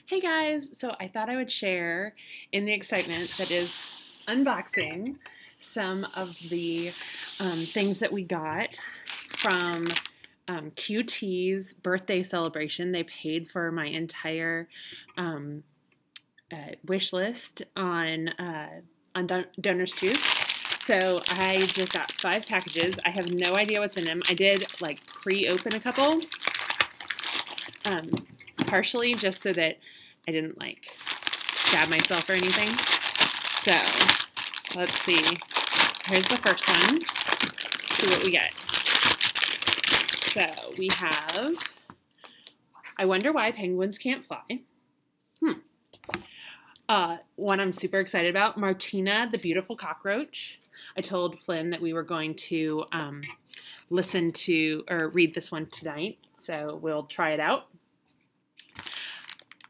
Hey guys, so I thought I would share in the excitement that is unboxing some of the things that we got from QT's birthday celebration. They paid for my entire wish list on Donor's Juice. So I just got 5 packages. I have no idea what's in them. I did like pre-open a couple, partially just so that I didn't like stab myself or anything. So let's see. Here's the first one. See what we get. So we have I Wonder Why Penguins Can't Fly. One I'm super excited about, Martina the Beautiful Cockroach. I told Flynn that we were going to listen to or read this one tonight, so we'll try it out.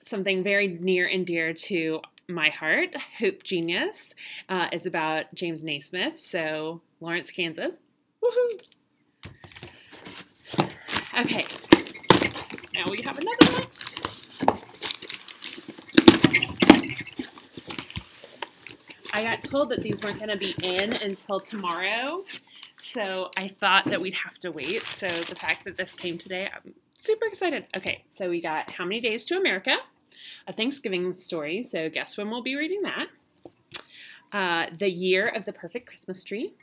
Something very near and dear to my heart, Hoop Genius. It's about James Naismith, so Lawrence, Kansas. Woohoo! Okay, now we have another box. I got told that these weren't going to be in until tomorrow, so I thought that we'd have to wait. So the fact that this came today, I'm super excited. Okay, so we got How Many Days to America, a Thanksgiving story, so guess when we'll be reading that. The Year of the Perfect Christmas Tree.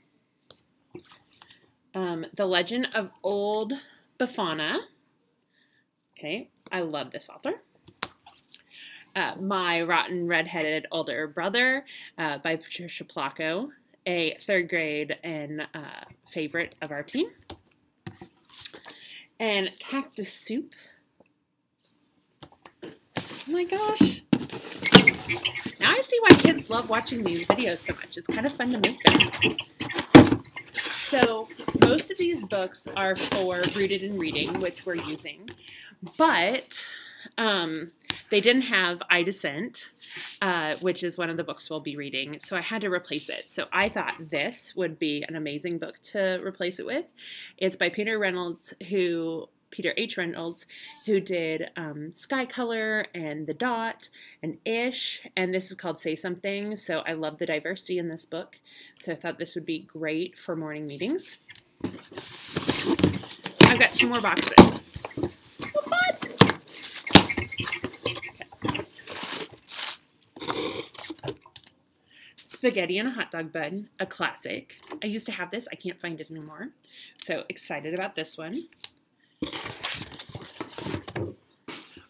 The Legend of Old Befana. Okay, I love this author. My Rotten Red-Headed Older Brother by Patricia Placco, a 3rd grade and favorite of our team. And Cactus Soup. Oh my gosh. Now I see why kids love watching these videos so much. It's kind of fun to make them. So most of these books are for Rooted in Reading, which we're using, but they didn't have I Dissent, which is one of the books we'll be reading, so I had to replace it. So I thought this would be an amazing book to replace it with. It's by Peter H. Reynolds, who did Sky Color and The Dot and Ish, and this is called Say Something, so I love the diversity in this book, so I thought this would be great for morning meetings. I've got 2 more boxes. Spaghetti and a Hot Dog Bun, a classic. I used to have this. I can't find it anymore. So excited about this one.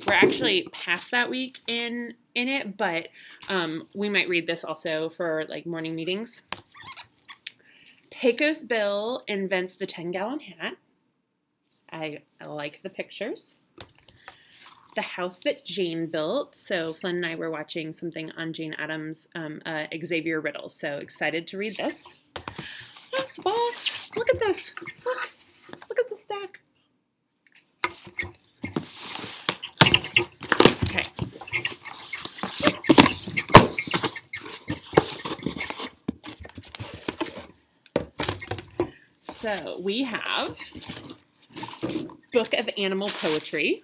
We're actually past that week in it, but we might read this also for like morning meetings. Pecos Bill Invents the 10-Gallon Hat. I like the pictures. The House That Jane Built. So Flynn and I were watching something on Jane Addams' Xavier Riddle. So excited to read this. Last box. Look at this. Look at the stack. Okay. So we have Book of Animal Poetry.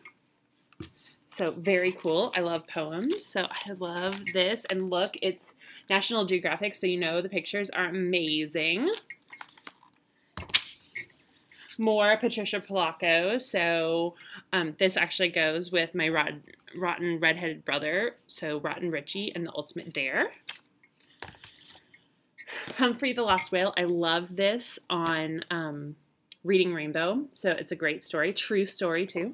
So very cool. I love poems. So I love this. And look, it's National Geographic, so you know the pictures are amazing. More Patricia Placco. So this actually goes with my Rotten Red-Headed Brother. So Rotten Richie and the Ultimate Dare. Humphrey the Lost Whale. I love this on Reading Rainbow. So it's a great story. True story, too.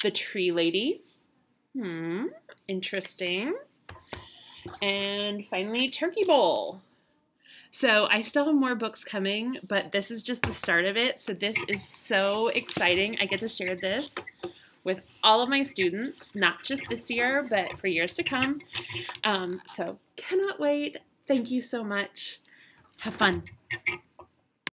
The Tree Lady. Interesting. And finally, Turkey Bowl. So I still have more books coming, but this is just the start of it. So this is so exciting. I get to share this with all of my students, not just this year, but for years to come. So cannot wait. Thank you so much. Have fun.